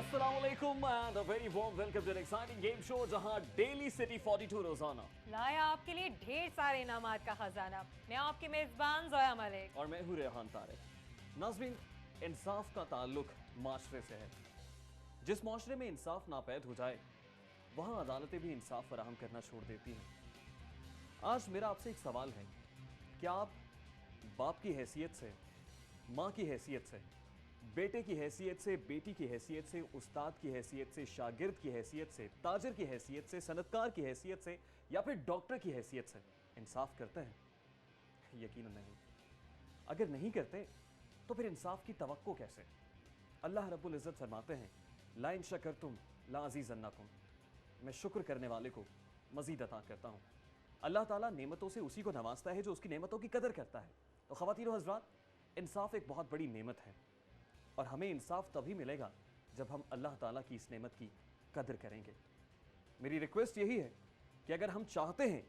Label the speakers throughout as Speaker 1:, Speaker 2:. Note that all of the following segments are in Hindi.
Speaker 1: अस्सलाम वालेकुम and a very warm welcome to an exciting game show जहां डेली सिटी 42 रोजाना
Speaker 2: लाया आपके लिए ढेर सारे इनामात का खजाना। मैं आपकी मेजबान जोया मलिक
Speaker 1: और मैं हूं रेहान तारिक। नाज़रीन, इंसाफ का ताल्लुक माशरे से है। जिस माशरे में इंसाफ नापैद हो जाए वहां अदालतें भी इंसाफ फराहम करना छोड़ देती हैं। आज मेरा आपसे एक सवाल है, क्या आप बाप की हैसियत से, माँ की हैसियत से, बेटे की हैसियत से, बेटी की हैसियत से, उस्ताद की हैसियत से, शागिर्द की हैसियत से, ताजिर की हैसियत से, सनतकार की हैसियत से या फिर डॉक्टर की हैसियत से इंसाफ करते हैं? यकीनन नहीं। अगर नहीं करते तो फिर इंसाफ की तवक्को कैसे? अल्लाह रब्बुल इज़्ज़त फरमाते हैं, ला इन शकरतुम ला अज़ीज़न्नकुम, मैं शुक्र करने वाले को मज़ीद अता करता हूँ। अल्लाह ताला नेमतों से उसी को नवाजता है जो उसकी नेमतों की कदर करता है। तो ख़वातीन व हज़रात, इंसाफ एक बहुत बड़ी नेमत है और हमें इंसाफ तभी मिलेगा जब हम अल्लाह ताला की इस नेमत की कदर करेंगे। मेरी रिक्वेस्ट यही है कि अगर हम चाहते हैं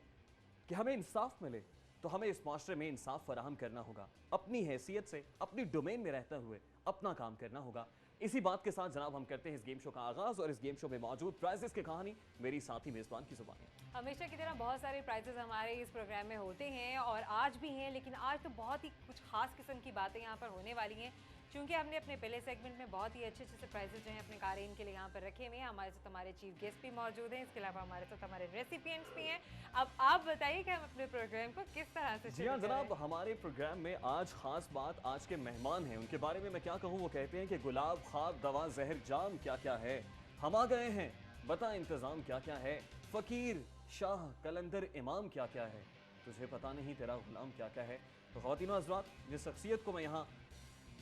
Speaker 1: कि हमें इंसाफ मिले तो हमें इस माशरे में इंसाफ फराहम करना होगा। अपनी हैसियत से, अपनी डोमेन में रहते हुए अपना काम करना होगा। इसी बात के साथ जनाब हम करते हैं इस गेम शो का आगाज और इस गेम शो में मौजूद प्राइजेस की कहानी मेरी साथी मेजबान की जुबानी।
Speaker 2: हमेशा की तरह बहुत सारे प्राइजेस हमारे इस प्रोग्राम में होते हैं और आज भी हैं, लेकिन आज तो बहुत ही कुछ खास किस्म की बातें यहाँ पर होने वाली हैं, क्योंकि हमने अपने पहले सेगमेंट में बहुत ही अच्छे अच्छे प्राइजेस जो हैं अपने कारीन के लिए यहाँ पर रखे हुए हैं। हमारे साथ हमारे चीफ गेस्ट भी मौजूद हैं, इसके अलावा हमारे साथ हमारे रेसिपिएंट्स भी हैं। अब आप बताइए कि हम अपने प्रोग्राम को किस तरह से
Speaker 1: जी हाँ जनाब, हमारे प्रोग्राम में आज खास बात, आज के मेहमान हैं, उनके बारे में मैं क्या कहूँ। वो कहते हैं कि गुलाब खाब दवा जहर जाम क्या क्या है, हम आ गए हैं बता इंतजाम क्या क्या है, फकीर शाह कलंदर इमाम क्या क्या है, तुझे पता नहीं तेरा गुलाम क्या क्या है। तो ख़वातीन व हज़रात, जिस शख्सियत को मैं यहाँ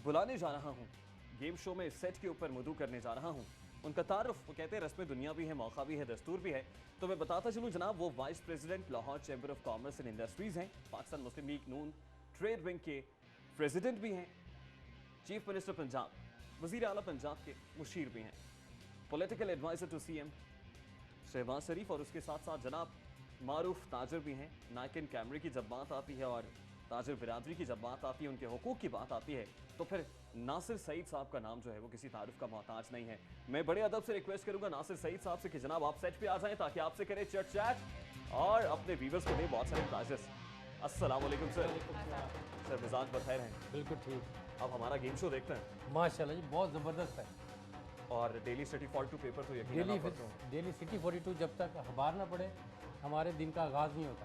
Speaker 1: बुलाने जा रहा हूँ, गेम शो में सेट के ऊपर मदू करने जा रहा हूँ, उनका तारुफ, वो कहते हैं रस्म दुनिया भी है, मौका भी है, दस्तूर भी है। तो मैं बताता चलूँ जनाब, वो vice president Lahore chamber of commerce and industries हैं, पाकिस्तान मुस्लिम लीग नून ट्रेड विंग के प्रेसिडेंट भी हैं, चीफ मिनिस्टर पंजाब, वज़ीर आला पंजाब के मुशीर भी हैं, political adviser to CM Shahbaz Sharif, और उसके साथ साथ जनाब मारूफ ताजिर भी हैं। नायकिन कैमरे की जब बात आती है और ताजिर बिरादरी की जब बात आती है, उनके हुकूक की बात आती है, तो फिर नासिर सईद साहब का नाम जो है वो किसी तारुफ का मोहताज नहीं है। मैं बड़े अदब से रिक्वेस्ट करूंगा नासिर सईद साहब से कि जनाब आप सेट पे आ जाएं ताकि आपसे करें चट चैट और अपने व्यूअर्स को दें बहुत सारे प्राइजेस। अस्सलाम वालेकुम सर। सर मिजाज बखैर हैं?
Speaker 3: बिल्कुल ठीक।
Speaker 1: आप हमारा गेम शो देखते हैं?
Speaker 3: माशाल्लाह जी, बहुत ज़बरदस्त है।
Speaker 1: और डेली सिटी 42 पेपर तो यकीनन आप पढ़ते हो?
Speaker 3: डेली सिटी 42 जब तक अखबार ना पढ़े हमारे दिन का आगाज़ नहीं होता।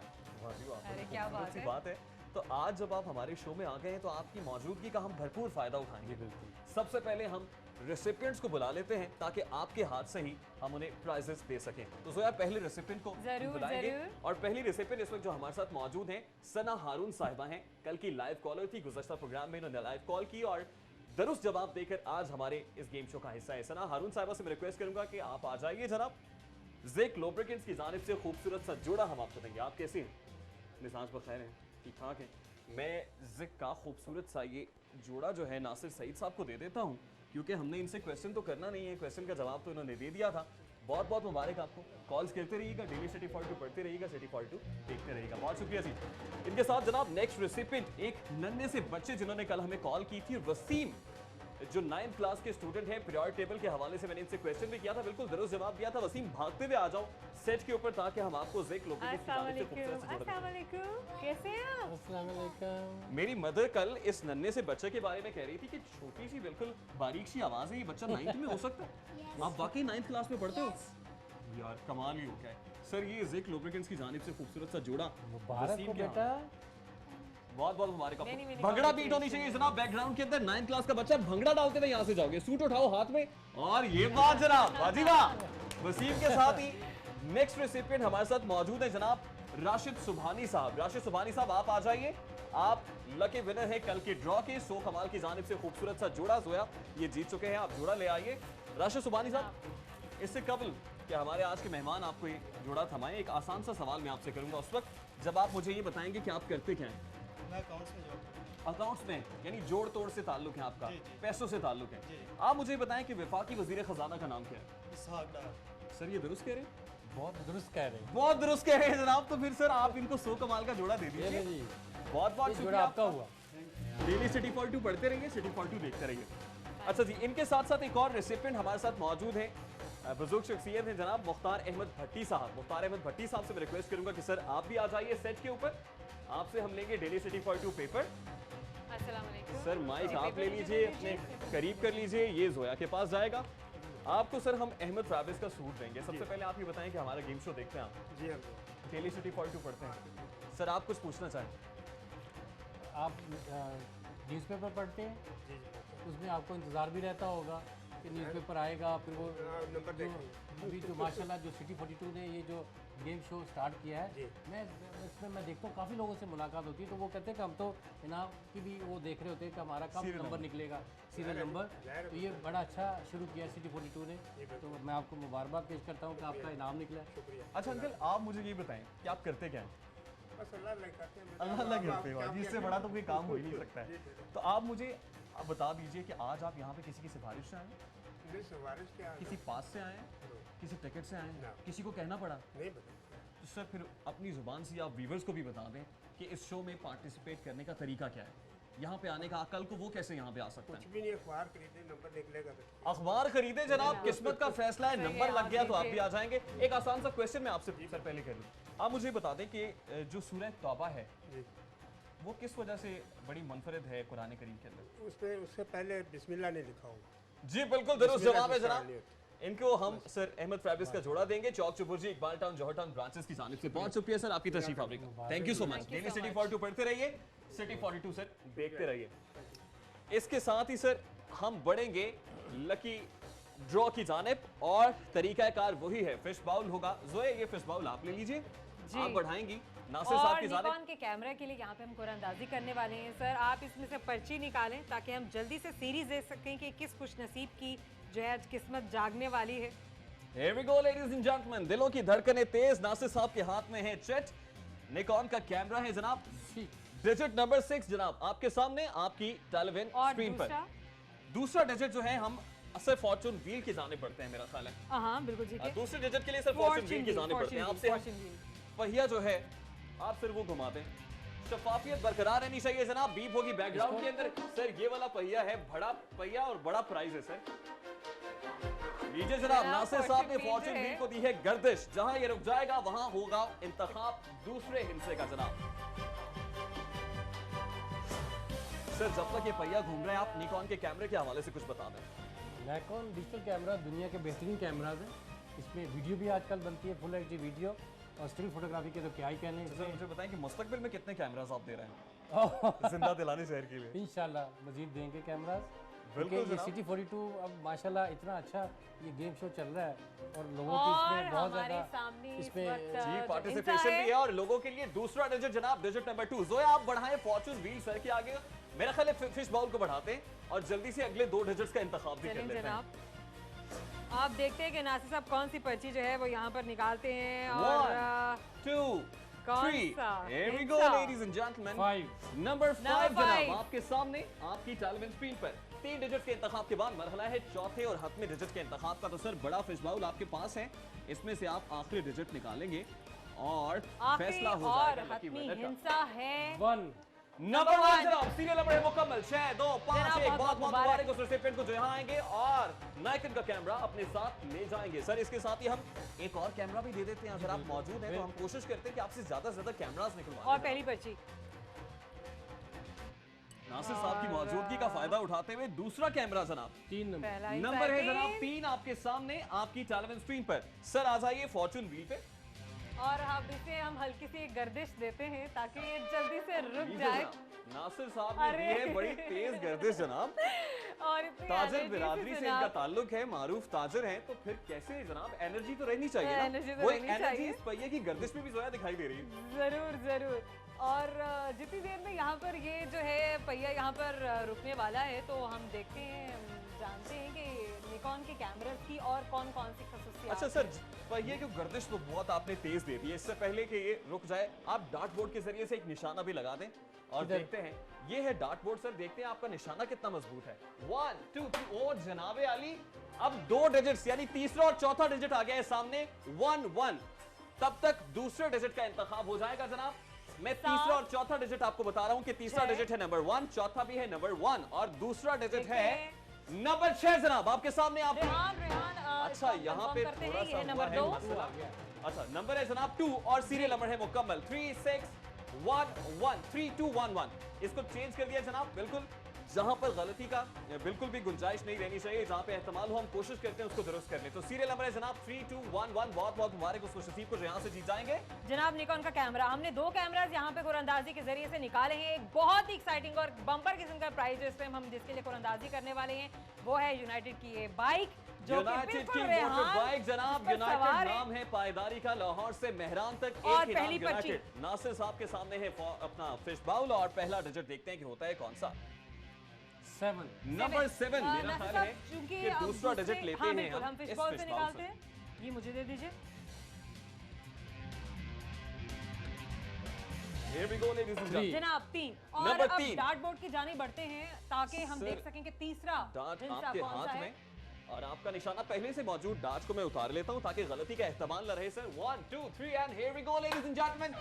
Speaker 2: अरे क्या बात है।
Speaker 1: तो आज जब आप हमारे शो में आ गए हैं तो आपकी मौजूदगी का हम भरपूर फायदा उठाएंगे।
Speaker 3: बिल्कुल।
Speaker 1: सबसे पहले हम रेसिपिएंट्स को बुला लेते हैं ताकि आपके हाथ से ही हम उन्हें प्राइजेस दे सकें। तो जोया पहले रेसिपिएंट को बुलाएंगे और पहली रेसिपिएंट इस वक्त जो हमारे साथ मौजूद हैं सना हारून साहिबा हैं। कल की लाइव कॉलर थी, गुज़श्ता प्रोग्राम में इन्होंने लाइव कॉल की और दुरुस्त जवाब देकर आज हमारे इस गेम शो का हिस्सा है। सना हारून साहिबा से मैं रिक्वेस्ट करूंगा कि आप आ जाइए जनाब। ज़ेक लुब्रिकेंट्स की जानिब से खूबसूरत सा जोड़ा हम आपको देंगे। आप कैसे हैं? मिजाज बखैर हैं? ठीक ठाक है। मैं ज़ेक का खूबसूरत सा ये जोड़ा जो है नासिर सईद साहब को दे देता हूँ, क्योंकि हमने इनसे क्वेश्चन तो करना नहीं है, क्वेश्चन का जवाब तो इन्होंने दे दिया था। बहुत बहुत मुबारक आपको। कॉल्स करते रहिएगा, डेली सिटी 42 पढ़ते रहिएगा, सिटी 42 देखते रहिएगा। बहुत शुक्रिया जी। इनके साथ जनाब नेक्स्ट रेसिपिएंट एक नन्हे से बच्चे जिन्होंने कल हमें कॉल की थी, वसीम, जो 9th क्लास के स्टूडेंट हैं। पीरियड टेबल के हवाले से मैंने इनसे क्वेश्चन भी किया था, बिल्कुल दुरुस्त जवाब दिया था। वसीम भागते हुए आ जाओ सेट के ऊपर ताकि हम आपको ज़ेक लुब्रिकेंट्स की जानिब से खूबसूरत सा जोड़ा दें।
Speaker 2: कैसे हैं आप?
Speaker 3: अस्सलाम वालेकुम।
Speaker 1: मेरी मदर कल इस नन्हे से बच्चे के बारे में कह रही थी कि छोटी सी बिल्कुल बारीक सी आवाज है, ये बच्चा 9th में हो सकता है? आप वाकई 9th क्लास में पढ़ते हो? यार कमाल ही हो गया है। सर ये ज़ेक लुब्रिकेंट्स की जानिब से खूबसूरत सा जोड़ा
Speaker 3: मुबारक
Speaker 1: वसीम
Speaker 3: हो
Speaker 1: के
Speaker 3: बेटा।
Speaker 1: बहुत बहुत मुबारक
Speaker 2: Many,
Speaker 1: आपको।
Speaker 2: many
Speaker 1: भंगड़ा बीट होनी चाहिए जनाब बैकग्राउंड के अंदर। 9th क्लास का बच्चा भंगड़ा डालते हुए यहाँ से जाओगे, सूट उठाओ हाथ में और ये बात जनाब बाजी वाह। वसीम के साथ ही नेक्स्ट रेसिपिएंट हमारे साथ मौजूद है जनाब राशिद सुभानी साहब। राशिद सुभानी साहब आप आ जाइए, आप लकी विनर है कल के ड्रॉ के। सो कमाल की जानिब से खूबसूरत सा जोड़ा जोया ये जीत चुके हैं, आप जोड़ा ले आइए। राशिद सुभानी साहब, इससे कबल कि हमारे आज के मेहमान आपको ये जोड़ा थमाएं, एक आसान सा सवाल मैं आपसे करूंगा उस वक्त जब आप मुझे ये बताएंगे कि आप करते क्या हैं।
Speaker 4: मैं अकाउंट्स में जॉब।
Speaker 1: अकाउंट्स में, यानी जोड़ तोड़ से ताल्लुक है आपका,
Speaker 4: जी, जी।
Speaker 1: पैसों से ताल्लुक है।
Speaker 4: जी।
Speaker 1: आप मुझे बताएं कि वफाकी वजीर खजाना का नाम क्या है?
Speaker 4: इसहाक डार।
Speaker 1: सर ये दुरुस्त कह रहे हैं?
Speaker 3: बहुत दुरुस्त कह रहे हैं।
Speaker 1: बहुत दुरुस्त कह रहे हैं जनाब। तो फिर सर आप इनको 100 कमाल का जोड़ा दे
Speaker 3: ये
Speaker 1: दीजिए।
Speaker 3: ले जी,
Speaker 1: बहुत बहुत
Speaker 3: ये जोड़ा
Speaker 1: शुक्रिया
Speaker 3: आपका हुआ।
Speaker 1: डेली सिटी 42 पढ़ते रहिए, सिटी 42 देखते रहिए। अच्छा जी, इनके साथ साथ एक और रेसिपिएंट हमारे साथ मौजूद है, बुजुर्ग शख्सियत है जनाब मुख्तार अहमद भट्टी साहब। मुख्तार अहमद भट्टी साहब से मैं रिक्वेस्ट करूंगा कि सर आप भी आ जाइए सेट के ऊपर। आपसे हम लेंगे डेली सिटी 42 पेपर।
Speaker 2: अस्सलाम वालेकुम।
Speaker 1: सर माइक
Speaker 2: जी,
Speaker 1: आप
Speaker 2: पेपर
Speaker 1: ले लीजिए, अपने
Speaker 2: लीजिए।
Speaker 1: करीब कर लीजिए, ये जोया के पास जाएगा। आपको सर हम अहमद फैब्रिक्स का सूट देंगे। सबसे पहले आप ये बताएं कि हमारा गेम शो देखते हैं आप?
Speaker 4: जी हाँ
Speaker 1: डेली सिटी 42 पढ़ते हैं। सर आप कुछ पूछना चाहें?
Speaker 3: आप न्यूज़पेपर पढ़ते हैं,
Speaker 4: जी जी
Speaker 3: उसमें आपको इंतज़ार भी रहता होगा कि न्यूज़पेपर आएगा, फिर वो
Speaker 4: नंबर
Speaker 3: जो
Speaker 4: देखेंगे।
Speaker 3: अभी जो माशाल्लाह जो सिटी 42 ने ये जो गेम शो स्टार्ट किया है,
Speaker 4: जी।
Speaker 3: मैं इसमें मैं देखता हूँ काफ़ी लोगों से मुलाकात होती है, तो वो कहते हैं कि हम तो इनाम की भी वो देख रहे होते हैं कि हमारा कब
Speaker 1: Serial
Speaker 3: नंबर
Speaker 1: number।
Speaker 3: निकलेगा, सीरियल नंबर। तो ये बड़ा अच्छा शुरू किया सिटी 42 ने, तो मैं आपको मुबारकबाद पेश करता हूँ कि आपका इनाम निकला है।
Speaker 4: शुक्रिया।
Speaker 1: अच्छा अंकल, आप मुझे ये बताएं कि आप करते क्या हैं?
Speaker 4: बस अल्लाह अल्लाह करते हैं।
Speaker 1: अल्लाह अल्लाह करते हो जी, इससे बड़ा तो कोई काम हो ही नहीं सकता है। तो आप मुझे आप बता दीजिए कि आज आप यहाँ पे किसी की सिफारिश से आए हैं,
Speaker 4: नहीं सिफारिश क्या
Speaker 1: किसी पास से आए हैं, किसी टिकट से आए हैं,
Speaker 4: ना।
Speaker 1: किसी को कहना पड़ा?
Speaker 4: नहीं बता
Speaker 1: तो सर फिर अपनी ज़ुबान से आप व्यूवर्स को भी बता दें कि इस शो में पार्टिसिपेट करने का तरीका क्या है, यहाँ पे आने का, कल को वो कैसे यहाँ पे आ सकता
Speaker 4: कुछ
Speaker 1: है?
Speaker 4: भी नहीं, अखबार खरीदे नंबर निकलेगा तो
Speaker 1: अखबार खरीदे जनाब, किस्मत का फैसला है,
Speaker 2: सही है,
Speaker 1: नंबर लग
Speaker 2: आप
Speaker 1: गया तो आप
Speaker 2: लीजिए।
Speaker 1: भी आ जाएंगे। एक आसान सा क्वेश्चन मैं आपसे सर पहले कर लूँ, आप मुझे बता दें कि जो सूरह तौबा है
Speaker 4: जी
Speaker 1: वो किस वजह से बड़ी मुनफरद है कुरान करीम के अंदर?
Speaker 4: उस पर उससे पहले बिस्मिल्लाह नहीं लिखा होगा।
Speaker 1: जी बिल्कुल दुरुस्त
Speaker 4: बिस्मिल्लाह
Speaker 1: जवाब है
Speaker 4: से
Speaker 1: जनाब।
Speaker 4: स्टार्ट नहीं होती।
Speaker 1: इनको हम सर अहमद फैब्रिक्स का जोड़ा देंगे, चौक चुबुर्जी इकबाल टाउन जौहर टाउन ब्रांचेस की जानिब से। बहुत शुक्रिया सर आपकी तशरीफ आवरी का, thank you so much.
Speaker 2: Thank you
Speaker 1: daily
Speaker 2: so
Speaker 1: city
Speaker 2: much।
Speaker 1: 42 पढ़ते रहिए, सिटी 42 सर देखते रहिए। इसके साथ ही सर हम बढ़ेंगे लकी ड्रॉ की जानिब, और तरीकाकार वही है, फिश बाउल होगा। जोए ये फिश बाउल आप ले लीजिए,
Speaker 2: जी।
Speaker 1: आप बढ़ाएंगी नासिर
Speaker 2: और
Speaker 1: साहब की जानिब।
Speaker 2: निकॉन के कैमरा के लिए यहाँ पे हम कुरानंदाजी करने वाले हैं। सर आप इसमें से पर्ची निकालें ताकि हम जल्दी से सीरीज दे सकें कि किस खुश नसीब की जो है आज किस्मत जागने वाली है।
Speaker 1: Here we go, ladies and gentlemen. दिलों की धड़कनें तेज, नासिर साहब के हाथ में है चेट, निकॉन का कैमरा है जनाब,
Speaker 3: जी,
Speaker 1: डिजिट नंबर 6 जनाब आपके सामने, आपकी टेलीविजन
Speaker 2: और
Speaker 1: स्क्रीन पर।
Speaker 2: दूसरा
Speaker 1: दूसरा डिजिट जो है हम असर फॉर्चून व्हील की जाने पड़ते हैं मेरा ख्याल है।
Speaker 2: हाँ बिल्कुल ठीक है।
Speaker 1: दूसरे डिजिट के लिए सर फॉर्चून व्हील की जाने पड़ते हैं। आपसे हम
Speaker 2: Fortune wheel।
Speaker 1: पहिया जो है आप सिर वो घुमा दें, शफाफियत बरकरार रहनी चाहिए जनाब। बीप होगी बैकग्राउंड के अंदर। सर ये वाला पहिया है बड़ा पहिया और बड़ा प्राइस है सर। लीजिए जनाब,
Speaker 2: जनाब,
Speaker 1: नासिर साहब ने
Speaker 2: Fortune wheel
Speaker 1: फॉर्चून
Speaker 2: जो है-
Speaker 1: व्हील को दी है गर्दिश, जहां ये रुक जाएगा वहां होगा इंतखाब दूसरे हिस्से का जनाब। सर जब तक ये पहिया घूम रहा है आप निकॉन के कैमरे के हवाले से कुछ बता दें।
Speaker 3: निकॉन डिजिटल कैमरा दुनिया के बेहतरीन कैमराज हैं। इसमें वीडियो भी आजकल बनती है, फुल एचडी वीडियो, और स्टिल फोटोग्राफी के तो क्या ही कहने
Speaker 1: सर मुझे बताएं कि मुस्तकबिल में कितने कैमरास आप दे रहे हैं
Speaker 3: इसमें।
Speaker 1: जिंदा दिलाने शहर के लिए?
Speaker 3: इंशाल्लाह मजीद देंगे कैमराज,
Speaker 1: बिल्कुल
Speaker 3: क्योंकि ये
Speaker 1: जनाब।
Speaker 3: सिटी 42 अब माशाल्लाह इतना अच्छा ये गेम शो चल रहा है, और लोगों की
Speaker 2: और
Speaker 3: इसमें बहुत
Speaker 2: हमारे
Speaker 3: ज़्यादा
Speaker 2: सामने इस
Speaker 3: इसमें
Speaker 2: वक्त
Speaker 1: जी
Speaker 2: जो
Speaker 1: पार्टिसिपेशन
Speaker 2: हिस्सा
Speaker 1: भी है, और लोगों के लिए दूसरा डिजिट जनाब, डिजिट नंबर 2। जोया आप बढ़ाएं फॉर्चून व्हील सर के आगे, मेरा ख्याल है फिश बाउल को बढ़ाते हैं और जल्दी से अगले 2 डिजिट्स का इंतखाब भी कर
Speaker 2: चलें
Speaker 1: लेते हैं।
Speaker 2: जनाब, आप देखते हैं कि नासिर साहब कौन सी पर्ची जो है वो यहाँ पर निकालते हैं। और
Speaker 1: 1 2
Speaker 2: कौन
Speaker 1: 3
Speaker 2: सा?
Speaker 1: here we go
Speaker 2: हिस्सा?
Speaker 1: ladies and gentlemen।
Speaker 3: 5
Speaker 1: number 5
Speaker 2: Number
Speaker 1: जनाब
Speaker 2: five।
Speaker 1: आपके सामने, आपकी टेलीविजन स्क्रीन पर। 3 डिजिट के इंतखाब के बाद मरहला है चौथे और हतमे डिजिट के इंतखाब का। तो सर बड़ा फिश बाउल आपके पास है, इसमें से आप आखिरी डिजिट निकालेंगे और
Speaker 2: आखिरी
Speaker 1: फैसला हो
Speaker 2: और
Speaker 1: जाएगा लकी
Speaker 2: हतमी
Speaker 1: विनर का।
Speaker 2: हिस्सा है
Speaker 3: 1
Speaker 1: नंबर 1 जनाब, सीरियल नंबर है मुकम्मल 6 2 5
Speaker 2: जनाब,
Speaker 1: 1।
Speaker 2: बहुत
Speaker 1: बहुत बहुत
Speaker 2: मुबारक।
Speaker 1: मुबारक उस रेसिपिएंट को जो यहाँ आएंगे और नायकन का कैमरा अपने साथ ले जाएंगे। सर इसके साथ ही हम एक और कैमरा भी दे देते हैं, अगर आप मौजूद हैं तो हम कोशिश करते हैं कि आपसे ज्यादा से ज्यादा कैमरास निकलवाएं।
Speaker 2: और पहली पर्ची
Speaker 1: नासिर साहब की मौजूदगी का फायदा उठाते हुए दूसरा कैमरा जनाब,
Speaker 3: 3 नंबर
Speaker 2: पहला हिस्सा
Speaker 1: नंबर है
Speaker 2: तीन।
Speaker 1: जनाब 3 आपके सामने, आपकी टेलीविजन स्क्रीन पर। सर आ जाइए फॉर्चून व्हील पे।
Speaker 2: और अब इसे हम हल्की सी एक गर्दिश देते हैं ताकि ये जल्दी से रुक
Speaker 1: लीजिए
Speaker 2: जाए।
Speaker 1: जनाब, नासिर साहब ने दी है
Speaker 2: अरे।
Speaker 1: बड़ी तेज गर्दिश जनाब।
Speaker 2: और इतनी
Speaker 1: ताजर
Speaker 2: एनर्जी
Speaker 1: बिरादरी से
Speaker 2: जनाब।
Speaker 1: इनका ताल्लुक है, मारूफ ताजर हैं, तो फिर कैसे जनाब एनर्जी तो रहनी चाहिए ना।
Speaker 2: एनर्जी तो
Speaker 1: वो
Speaker 2: रहनी
Speaker 1: एनर्जी
Speaker 2: चाहिए।
Speaker 1: इस पहिए की गर्दिश में भी जोया दिखाई दे रही है।
Speaker 2: जरूर जरूर। और जितनी देर में यहाँ पर ये जो है पहिया यहाँ पर रुकने वाला है, तो हम देखते हैं, जानते हैं कि निकॉन के कैमरास की और कौन कौन सी खसूसियात।
Speaker 1: अच्छा सर, पहिए की गर्दिश तो बहुत आपने तेज दे दी है। इससे पहले कि ये रुक जाए, आप डार्ट बोर्ड के जरिए से एक निशाना भी लगा दें और
Speaker 3: इधर।
Speaker 1: देखते हैं। ये है डार्ट बोर्ड सर, देखते हैं आपका निशाना कितना मजबूत है। 1 2 3 ओ जनाबे आली, अब 2 डिजिट्स यानी तीसरा और चौथा डिजिट आ गया है सामने 1 1। तब तक दूसरे डिजिट का इंतखाब हो जाएगा जनाब। मैं तीसरा और चौथा डिजिट आपको बता रहा हूं कि तीसरा
Speaker 2: छह।
Speaker 1: डिजिट है नंबर 1, चौथा भी है नंबर 1 और दूसरा डिजिट
Speaker 2: देखते
Speaker 1: है
Speaker 2: हैं।
Speaker 1: नंबर 6 जनाब आपके सामने आप
Speaker 2: रेहान
Speaker 1: अच्छा यहाँ पे
Speaker 2: करते
Speaker 1: थोड़ा
Speaker 2: हैं,
Speaker 1: सा
Speaker 2: ये
Speaker 1: हुआ
Speaker 2: नंबर
Speaker 1: है
Speaker 2: 2
Speaker 1: मसला। अच्छा नंबर है जनाब 2 और सीरियल नंबर है मुकम्मल 3 6 1 1 3 2 1 1। इसको चेंज कर दिया जनाब, बिल्कुल जहां पर गलती का बिल्कुल भी गुंजाइश नहीं रहनी चाहिए, जहां पे एहतमाल हो हम कोशिश करते हैं उसको दुरुस्त करने। तो सीरियल नंबर है जनाब 3 2 1 1। बहुत बहुत मुबारक उस खुशनसीब को जो यहाँ से जीत जाएंगे।
Speaker 2: जनाब निकॉन का कैमरा, हमने 2 कैमरास यहाँ पे कुरअंदाजी के जरिए से निकाले हैं। एक बहुत ही एक्साइटिंग और बम्पर किस्म का प्राइस जो इस टाइम हम जिसके लिए कुरअंदाजी करने वाले हैं वो है यूनाइटेड की ये बाइक जो कि
Speaker 1: यूनाइटेड
Speaker 2: बिल्कुल
Speaker 1: की
Speaker 2: रेहान
Speaker 1: मोटर बाइक जनाब,
Speaker 2: इस पर
Speaker 1: यूनाइटेड
Speaker 2: सवार है।
Speaker 1: नाम है पायदारी का, लाहौर से मेहरान तक
Speaker 2: और
Speaker 1: एक ही नाम
Speaker 2: पहली पर्ची।
Speaker 1: यूनाइटेड। नासिर साहब के सामने है अपना फिश बाउल और पहला डिजिट देखते हैं कि होता है कौन सा।
Speaker 3: 7
Speaker 1: नंबर 7 मेरा
Speaker 2: नासिर
Speaker 1: ख्याल
Speaker 2: साहब,
Speaker 1: है
Speaker 2: चूंकि
Speaker 1: कि
Speaker 2: अब
Speaker 1: दूसरा
Speaker 2: दूसरे-
Speaker 1: डिजिट लेते
Speaker 2: हाँ,
Speaker 1: हैं
Speaker 2: बिल्कुल, हम फिश
Speaker 1: इस
Speaker 2: बॉल
Speaker 1: fish
Speaker 2: से
Speaker 1: bowl
Speaker 2: निकालते हैं। ये मुझे दे दीजिए।
Speaker 1: Here we go, ladies and gentlemen.
Speaker 2: जनाब 3 और
Speaker 1: नंबर
Speaker 2: अब
Speaker 1: 3।
Speaker 2: डार्ट बोर्ड की जाने बढ़ते हैं ताकि हम
Speaker 1: सर,
Speaker 2: देख सकें कि तीसरा
Speaker 1: डार्ट
Speaker 2: हिस्सा
Speaker 1: आपके
Speaker 2: कौन सा
Speaker 1: हाथ
Speaker 2: है।
Speaker 1: में और आपका निशाना पहले से मौजूद डार्ट को मैं उतार लेता हूं ताकि गलती का एहतमाल न रहे sir. 1 2 3 and here we go ladies and gentleman.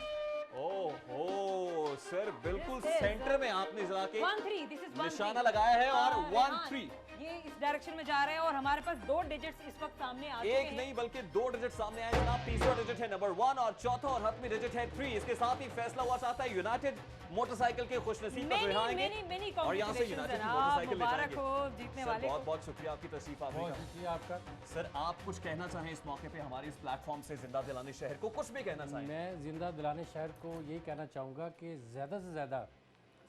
Speaker 1: ओहो सर, बिल्कुल
Speaker 2: This is-
Speaker 1: सेंटर में आपने जरा के
Speaker 2: 1 3 दिस इज 1
Speaker 1: निशाना लगाया है और 1
Speaker 2: रेहान,
Speaker 1: 3।
Speaker 2: ये इस डायरेक्शन में जा रहे हैं और हमारे पास 2 डिजिट्स इस वक्त सामने आ चुके
Speaker 1: एक
Speaker 2: हैं।
Speaker 1: नहीं बल्कि 2 डिजिट सामने आए जनाब। तीसरा डिजिट है नंबर 1 और चौथा और हतमी डिजिट है 3। इसके साथ ही फैसला हुआ चाहता है यूनाइटेड मोटरसाइकिल के खुशनसीब पर जो आएंगे
Speaker 2: मेनी
Speaker 1: और यहाँ से यूनाइटेड की मोटरसाइकिल ले
Speaker 2: मुबारक
Speaker 1: जाएंगे।
Speaker 2: हो जीतने
Speaker 1: सर
Speaker 2: वाले
Speaker 1: बहुत
Speaker 2: को।
Speaker 1: बहुत शुक्रिया आपकी तशरीफ आने
Speaker 3: बहुत
Speaker 1: का।
Speaker 3: शुक्रिया आपका।
Speaker 1: सर आप कुछ कहना चाहें इस मौके पे हमारे इस प्लेटफॉर्म से जिंदा दिलाने शहर को, कुछ भी कहना चाहें?
Speaker 3: मैं जिंदा दिलाने शहर को यही कहना चाहूँगा कि ज़्यादा से ज़्यादा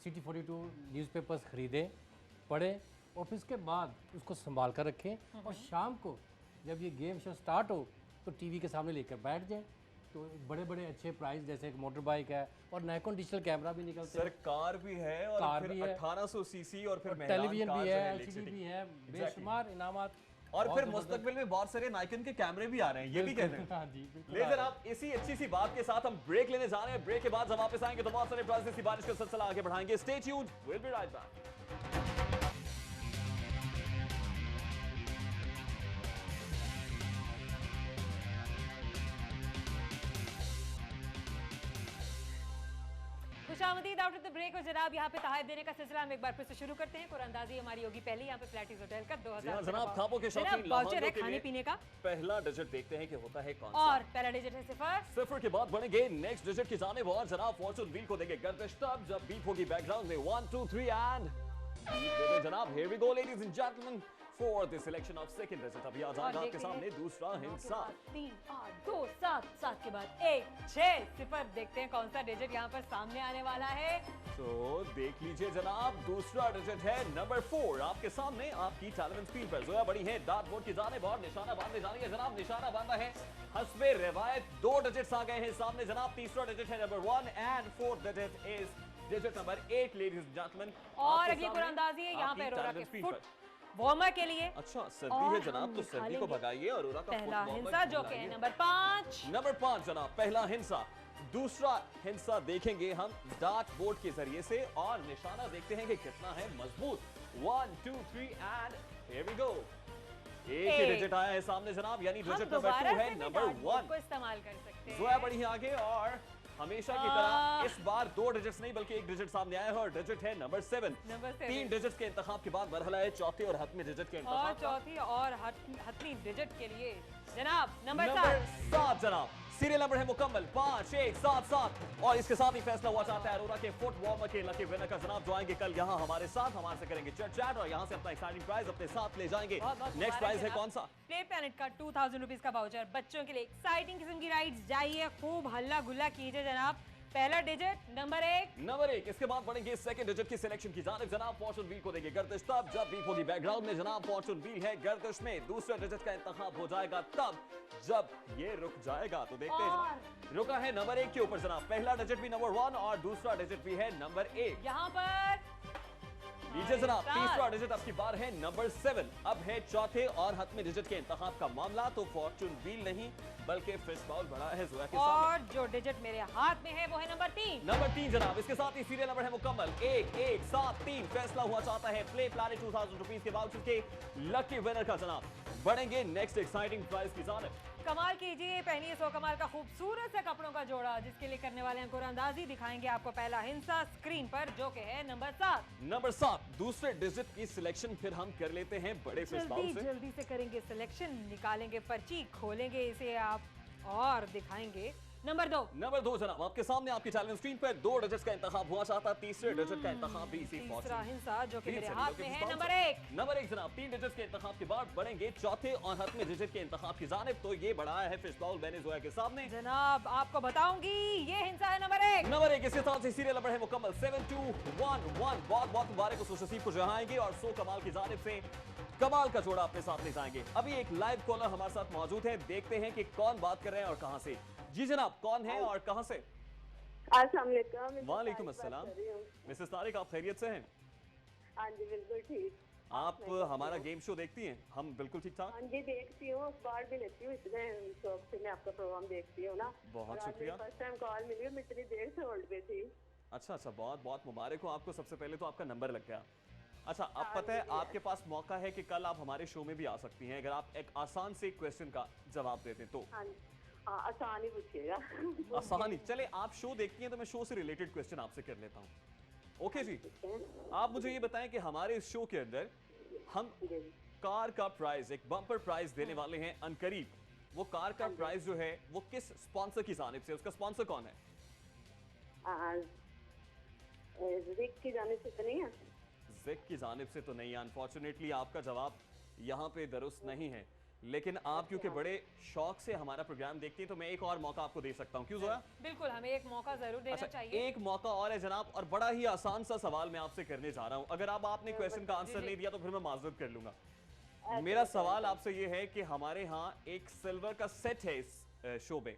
Speaker 3: सिटी 42 न्यूज़पेपर्स ख़रीदें, पढ़ें और फिर उसके बाद उसको संभाल कर रखें और शाम को जब ये गेम शो स्टार्ट हो तो टीवी के सामने लेकर बैठ जाएं। तो बड़े बड़े अच्छे प्राइस जैसे एक मोटर बाइक है और नाइकॉन डिजिटल कैमरा भी निकलते
Speaker 1: सर
Speaker 3: हैं,
Speaker 1: कार भी है और
Speaker 3: कार
Speaker 1: फिर
Speaker 3: भी है।
Speaker 1: 1800 सीसी और फिर मेहरान
Speaker 3: टेलीविजन
Speaker 1: कार
Speaker 3: भी
Speaker 1: जो
Speaker 3: है,
Speaker 1: Lake
Speaker 3: LCD
Speaker 1: City।
Speaker 3: भी है, बेशुमार इनामात
Speaker 1: और
Speaker 3: बहुत
Speaker 1: फिर
Speaker 3: ज़बरदस्त।
Speaker 1: मुस्तकबिल में बहुत सारे नाइकन के कैमरे भी आ रहे हैं, ये भी कह रहे हैं।
Speaker 3: हाँ जी बिल्कुल
Speaker 1: ले
Speaker 3: आ रहा है।
Speaker 1: जनाब, इसी अच्छी सी बात के साथ हम ब्रेक लेने जा रहे हैं। ब्रेक के बाद जब वापस आएंगे तो बहुत सारे प्राइजेस की बारिश का सिलसिला आगे बढ़ाएंगे। Stay tuned, will be right back.
Speaker 2: खुशामदीद आफ्टर द ब्रेक। और जनाब यहाँ पे तहफ़्फ़ुज़ देने का सिलसिला हम एक बार फिर से शुरू करते हैं। कुरअंदाज़ी हमारी होगी पहले यहाँ पे फ्लैटीज होटल का 2000
Speaker 1: जनाब खाबों के
Speaker 2: जनाब,
Speaker 1: शौकीन
Speaker 2: वाउचर है
Speaker 1: लाहौरियों के
Speaker 2: खाने
Speaker 1: लिए
Speaker 2: पीने का
Speaker 1: पहला डिजिट देखते हैं कि होता है कौन सा।
Speaker 2: और पहला डिजिट है 0।
Speaker 1: सिफर के बाद बढ़ेंगे नेक्स्ट डिजिट की जानिब और जनाब फॉर्चून व्हील को देंगे गर्दिश तब जब बीप होगी बैकग्राउंड में 1 2 3 एंड जनाब here we go ladies and gentleman for the selection of second digit. अभी आ जाएगा आपके सामने दूसरा हिस्सा।
Speaker 2: 3 8 2 7 7 के बाद 1 6 0। देखते हैं कौन सा डिजिट यहाँ पर सामने आने वाला है।
Speaker 1: तो देख लीजिए जनाब, दूसरा डिजिट है नंबर 4 आपके सामने आपकी टेलीविजन स्क्रीन पर। जोया बड़ी है डार्ट बोर्ड की जानिब और निशाना बांधने जा रही है जनाब। निशाना बांधा है हस्बे रिवायत। 2 डिजिट्स आ गए हैं सामने जनाब। तीसरा डिजिट है number 1 and fourth digit is digit number 8 ladies and gentleman.
Speaker 2: और अगली कुरअंदाज़ी है यहाँ पे अरोरा के फुट वार्मर के लिए।
Speaker 1: अच्छा सर्दी
Speaker 2: और
Speaker 1: है जनाब,
Speaker 2: हम
Speaker 1: तो सर्दी को
Speaker 2: निकालेंगे
Speaker 1: भगाइए और अरोरा का
Speaker 2: पहला
Speaker 1: फुट
Speaker 2: हिस्सा जो कि है नंबर 5।
Speaker 1: नंबर 5 जनाब, पहला हिस्सा। दूसरा हिस्सा देखेंगे हम डार्ट बोर्ड के जरिए से और निशाना देखते हैं कि कितना है मजबूत। 1 2 3 एंड हियर वी गो। एक ही डिजिट आया है सामने जनाब, यानी
Speaker 2: हम
Speaker 1: डिजिट नंबर
Speaker 2: दोबारा
Speaker 1: 2 है
Speaker 2: से भी
Speaker 1: नंबर
Speaker 2: डार्ट बोर्ड
Speaker 1: 1।
Speaker 2: को इस्तेमाल कर सकते हैं।
Speaker 1: जोया बड़ी है आगे और हमेशा की तरह इस बार 2 डिजिट्स नहीं बल्कि एक डिजिट सामने आया है और डिजिट है नंबर 7।
Speaker 2: नंबर 7।
Speaker 1: 3 डिजिट्स के इंतखाब के बाद मरहला है चौथे और हतमी डिजिट के
Speaker 2: और
Speaker 1: इंतखाब का।
Speaker 2: चौथी और हतमी डिजिट के लिए जनाब नंबर
Speaker 1: नंबर
Speaker 2: 7।
Speaker 1: 7 जनाब। सीरियल नंबर है मुकम्मल 5 1 7 7 और इसके साथ ही फैसला हुआ चाहता है अरोरा के फुट वार्मर के लकी विनर का जनाब, जो आएंगे कल यहाँ हमारे साथ, हमारे से करेंगे चैट चैट और यहाँ से अपना एक्साइटिंग प्राइज अपने साथ ले जाएंगे।
Speaker 2: बहुत
Speaker 1: नेक्स्ट प्राइज है कौन सा?
Speaker 2: प्ले प्लैनेट का 2000 रुपीज का वाउचर बच्चों के लिए। एक्साइटिंग किस्म की राइड्स, जाइए खूब हल्ला गुल्ला कीजिए जनाब। पहला डिजिट नंबर 1।
Speaker 1: नंबर 1। इसके बाद बढ़ेंगे सेकंड डिजिट की सिलेक्शन की जानिब जनाब। फॉर्चून व्हील को देंगे गर्दिश तब जब बीप होगी बैकग्राउंड में जनाब। फॉर्चून व्हील है गर्दिश में। दूसरे डिजिट का इंतखाब हो जाएगा तब जब ये रुक जाएगा। तो देखते हैं जनाब, रुका है नंबर 1 के ऊपर जनाब। पहला डिजिट भी नंबर 1 और दूसरा डिजिट भी है नंबर 1।
Speaker 2: यहाँ पर
Speaker 1: लीजिए जनाब,
Speaker 2: साथ।
Speaker 1: तीसरा डिजिट आपकी बार है नंबर 7। अब है चौथे और हतमी डिजिट के इंतखाब का मामला। तो फॉर्चून व्हील नहीं बल्कि फिश बाउल बड़ा है जोया के सामने।
Speaker 2: और जो डिजिट मेरे हाथ में है वो है नंबर 3।
Speaker 1: नंबर 3 जनाब। इसके साथ ही सीरियल नंबर है मुकम्मल 1 1 7 3। फैसला हुआ चाहता है प्ले प्लैनेट 2000 रुपीज के वाउचर के लकी विनर का जनाब। बढ़ेंगे नेक्स्ट एक्साइटिंग प्राइज की जानिब।
Speaker 2: कमाल कीजिए, पहनिए सो कमाल का खूबसूरत से कपड़ों का जोड़ा, जिसके लिए करने वाले हैं कुरानंदाजी। दिखाएंगे आपको पहला हिंसा स्क्रीन पर, जो कि है नंबर 7।
Speaker 1: नंबर 7, दूसरे डिजिट की सिलेक्शन फिर हम कर लेते हैं बड़े फिस्बाउल से।
Speaker 2: जल्दी से करेंगे सिलेक्शन, निकालेंगे पर्ची, खोलेंगे इसे आप और दिखाएंगे नंबर 2।
Speaker 1: नंबर 2 जनाब, आपके सामने आपकी चैलेंज स्क्रीन पर 2 डिजिट्स का इंतखाब हुआ चाहता, तीसरे डिजिट का इंतखाब भी इसी
Speaker 2: तीसरा
Speaker 1: फॉर्चून
Speaker 2: हिंसा जो कि
Speaker 1: व्हील
Speaker 2: मेरे
Speaker 1: से
Speaker 2: हाथ
Speaker 1: मिलोगे
Speaker 2: में है
Speaker 1: फिस्बाउल
Speaker 2: नंबर
Speaker 1: से।
Speaker 2: 1।
Speaker 1: नंबर 1 जनाब, 3 डिजिट्स के इंतखाब के बाद बढ़ेंगे चौथे और हतमे डिजिट के इंतखाब की जानिब, तो ये बढ़ाया है फिस्बाउल वेनेजुएला के सामने।
Speaker 2: जनाब आपको बताऊंगी ये हिंसा है नंबर 1।
Speaker 1: नंबर 1 इसके साथ सीरियल नंबर है मुकम्मल 7-2-1-1। बहुत बहुत मुबारक उस नसीब को जहाएंगे और सो कमाल की जानिब से कमाल का जोड़ा अपने साथ ले जाएंगे। अभी एक लाइव कॉलर हमारे साथ मौजूद है, देखते हैं कि कौन बात कर रहे हैं और कहां से। जी जनाब, कौन है और कहां से?
Speaker 5: अस्सलाम वालेकुम।
Speaker 1: वालेकुम अस्सलाम। मिसेस तारिक, आप खैरियत से हैं?
Speaker 5: हाँ जी बिल्कुल ठीक।
Speaker 1: आप हमारा गेम शो देखती हैं? हम बिल्कुल ठीक ठाक।
Speaker 5: हाँ जी देखती हूँ, अखबार भी लेती हूँ, इतने शौक से मैं आपका प्रोग्राम देखती हूँ ना।
Speaker 1: बहुत शुक्रिया।
Speaker 5: फर्स्ट टाइम कॉल मिली है, मैं इतनी देर से होल्ड पे थी।
Speaker 1: अच्छा, बहुत बहुत मुबारक हो आपको। सबसे पहले तो आपका नंबर लग गया। अच्छा, अब पता है आपके पास मौका है कि कल आप हमारे शो में भी आ सकती हैं, अगर आप एक आसान से क्वेश्चन का जवाब देते तो।
Speaker 5: हाँ हाँ, आसान ही पूछिएगा।
Speaker 1: आसान ही चले। आप शो देखती हैं तो मैं शो से रिलेटेड क्वेश्चन आपसे कर लेता हूँ। ओके जी, आप मुझे ये बताएं कि हमारे इस शो के अंदर हम कार का प्राइज, एक बम्पर प्राइज देने वाले हैं अनकरीब। वो कार का प्राइज जो है वो किस स्पॉन्सर की जानिब से, उसका स्पॉन्सर कौन है?
Speaker 5: रिक की जाने से तो नहीं है?
Speaker 1: ज़िक की जानिब से तो नहीं है। अनफॉर्चुनेटली आपका जवाब यहाँ पे दुरुस्त नहीं है, लेकिन आप क्योंकि बड़े शौक से हमारा प्रोग्राम देखती हैं तो मैं एक और मौका आपको दे सकता हूँ। क्यों जोया?
Speaker 2: बिल्कुल, हमें एक मौका जरूर देना
Speaker 1: अच्छा,
Speaker 2: चाहिए।
Speaker 1: एक मौका और है जनाब, और बड़ा ही आसान सा सवाल मैं आपसे करने जा रहा हूँ। अगर अब आपने क्वेश्चन का आंसर नहीं दिया तो फिर मैं माजरत कर लूंगा। मेरा सवाल आपसे ये है कि हमारे यहाँ एक सिल्वर का सेट है इस शो में,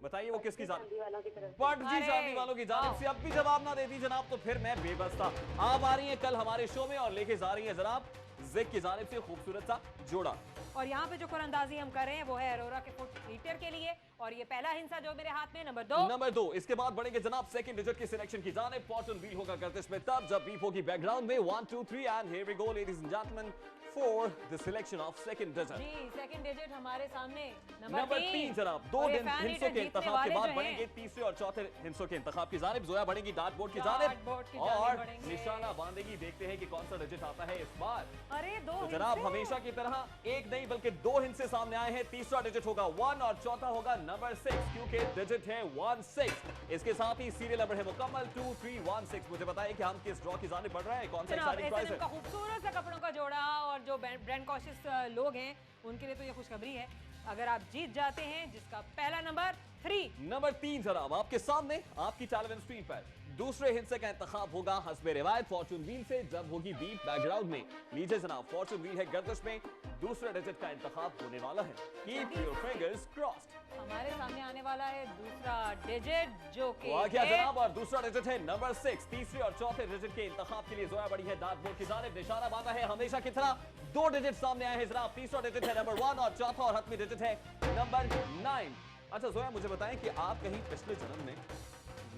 Speaker 1: बताइए वो किसकी जानिब?
Speaker 5: चांदी वालों की तरफ से।
Speaker 1: बट जी
Speaker 2: अरे,
Speaker 1: शादी वालों की जानिब से। अब भी जवाब ना देती जनाब तो फिर मैं बेबस था। आप आ रही हैं कल हमारे शो में और लेके जा रही हैं जनाब ज़िक की जानिब से खूबसूरत सा जोड़ा।
Speaker 2: और यहाँ पे जो कुरानंदाजी हम कर रहे हैं वो है अरोरा के फुट हीटर के लिए, और ये पहला हिंसा जो मेरे हाथ में नंबर 2।
Speaker 1: नंबर 2 इसके बाद बढ़ेंगे जनाब सेकंड डिजिट की सिलेक्शन की जानिब। फॉर्चून व्हील होगा गर्दिश में तब जब बीप होगी बैकग्राउंड में 1 2 3 and here we go ladies and gentleman for the selection of second digit.
Speaker 2: जी, सेकंड डिजिट हमारे सामने
Speaker 1: नंबर 3 जनाब। 2
Speaker 2: और ये
Speaker 1: हिंसों
Speaker 2: फैन
Speaker 1: के
Speaker 2: हीटर
Speaker 1: इंतखाब
Speaker 2: जीतने
Speaker 1: के
Speaker 2: वाले
Speaker 1: बाद
Speaker 2: जो
Speaker 1: बढ़ेंगे
Speaker 2: हैं,
Speaker 1: तीसरे और चौथे हिंसों के इंतखाब की जानिब। जोया बढ़ेगी डार्ट बोर्ड की
Speaker 2: डार्ट
Speaker 1: जानिब
Speaker 2: बोर्ड की जानिब
Speaker 1: और
Speaker 2: बढ़ेंगे।
Speaker 1: निशाना बांधेगी। देखते हैं कि कौन सा डिजिट आता है इस बार।
Speaker 2: अरे दो
Speaker 1: तो जनाब
Speaker 2: हिस्से।
Speaker 1: हमेशा की तरह एक नहीं बल्कि 2 हिस्से सामने आए हैं। तीसरा डिजिट होगा 1 और चौथा होगा नंबर 6, क्योंकि डिजिट है 1 6। इसके साथ ही सीरियल नंबर है मुकम्मल 2 3 1 6। मुझे बताइए कि हम किस ड्रॉ की जानिब बढ़ रहे हैं, कौन सा
Speaker 2: जनाब
Speaker 1: एक्साइटिंग प्राइस
Speaker 2: H&M का
Speaker 1: है?
Speaker 2: खूबसूरत सा कपड़ों का जोड़ा, और जो ब्रांड कॉशियस लोग हैं उनके लिए तो ये खुशखबरी है अगर आप जीत जाते हैं, जिसका पहला नंबर 3।
Speaker 1: नंबर 3 जनाब आपके सामने आपकी टेलीविजन स्क्रीन पर। दूसरे हिस्से का इंतखाब होगा हस्बे रिवायत फॉर्चून व्हील से जब होगी बीप बैकग्राउंड में। लीजिए जनाब, फॉर्चून व्हील है गर्दिश में, दूसरे डिजिट का इंतखाब होने वाला है। Keep your fingers crossed.
Speaker 2: हमारे सामने आने वाला है दूसरा डिजिट जो कि
Speaker 1: आ गया
Speaker 2: है
Speaker 1: जनाब, और दूसरा डिजिट है नंबर 6। तीसरे और चौथे डिजिट के इंतखाब के लिए जोया बड़ी है डार्ट बोर्ड की जानिब। निशाना बांधा है हमेशा की तरह। 2 डिजिट सामने आए हैं जनाब। तीसरा डिजिट है नंबर 1 और चौथा और हतमी डिजिट है नंबर 9। अच्छा जोया, मुझे बताएं कि आप कहीं पिछले जन्म में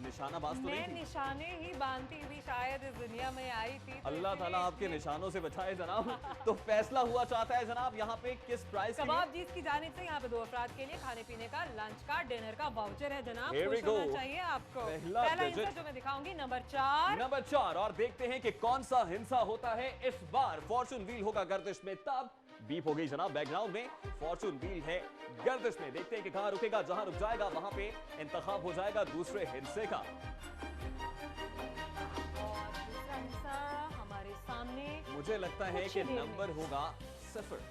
Speaker 1: निशाना बाज तो
Speaker 2: मैं
Speaker 1: नहीं थी?
Speaker 2: निशाने ही बांधती हुई शायद इस दुनिया में आई थी, तो
Speaker 1: अल्लाह ताला
Speaker 2: इसलिए
Speaker 1: आपके निशानों से बचाए जनाब। तो फैसला हुआ चाहता है जनाब यहाँ पे किस प्राइस के लिए?
Speaker 2: कबाब जीत की जानिब से यहाँ पे 2 अफराद के लिए खाने पीने का, लंच का, डिनर का वाउचर है जनाब।
Speaker 1: Here we
Speaker 2: खुश होना
Speaker 1: go.
Speaker 2: चाहिए आपको।
Speaker 1: पहला
Speaker 2: पहला
Speaker 1: digit।
Speaker 2: हिस्सा जो मैं दिखाऊंगी नंबर 4।
Speaker 1: नंबर 4, और देखते हैं कि कौन सा हिंसा होता है इस बार। फॉर्चून व्हील होगा गर्दिश में तब बीप हो गई जनाब बैकग्राउंड में। फॉर्चून व्हील है गर्दिश में, देखते हैं कि कहां रुकेगा। जहां रुक जाएगा वहां पे इंतखाब हो जाएगा दूसरे हिस्से का।
Speaker 2: और दूसरा हिस्सा हमारे सामने।
Speaker 1: मुझे लगता है
Speaker 2: कुछ
Speaker 1: कि
Speaker 2: देर में।
Speaker 1: नंबर होगा 0